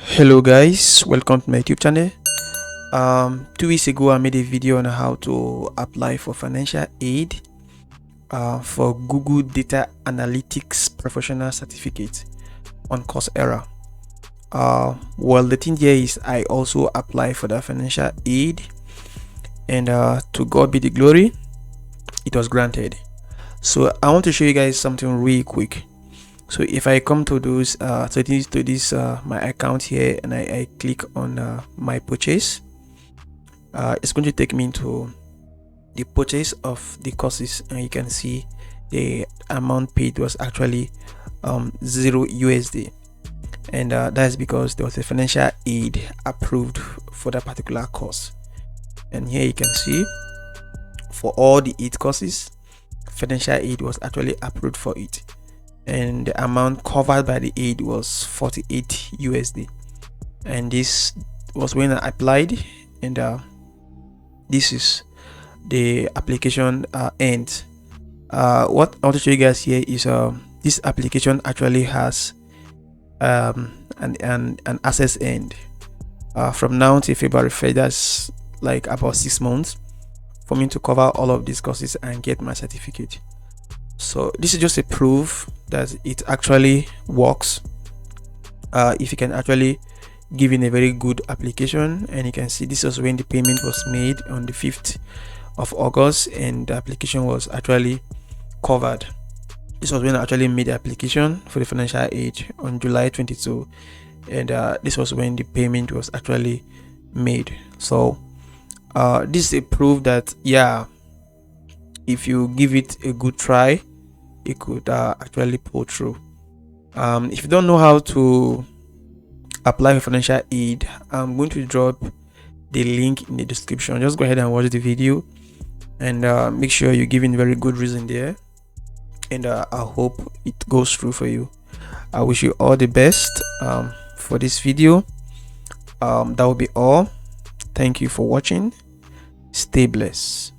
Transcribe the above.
Hello guys, welcome to my YouTube channel. 2 weeks ago I made a video on how to apply for financial aid for Google Data Analytics Professional Certificate on Coursera. Well, the thing here is I also apply for the financial aid, and to God be the glory, it was granted. So I want to show you guys something really quick. So if I come to those my account here, and I click on my purchase, it's going to take me into the purchase of the courses, and you can see the amount paid was actually $0 USD, and that's because there was a financial aid approved for that particular course. And here you can see for all the 8 courses, financial aid was actually approved for it, and the amount covered by the aid was $48 USD. And this was when I applied, and this is the application end. What I want to show you guys here is this application actually has an access end from now till February 1st. That's like about 6 months for me to cover all of these courses and get my certificate. So this is just a proof that it actually works if you can actually give in a very good application. And you can see this was when the payment was made on the 5th of August, and the application was actually covered. This was when I actually made the application for the financial aid on July 22, and this was when the payment was actually made. So this is a proof that, yeah, if you give it a good try, it could actually pull through. If you don't know how to apply for financial aid, I'm going to drop the link in the description. Just go ahead and watch the video, and make sure you give in very good reason there, and I hope it goes through for you. I wish you all the best for this video. That will be all. Thank you for watching. Stay blessed.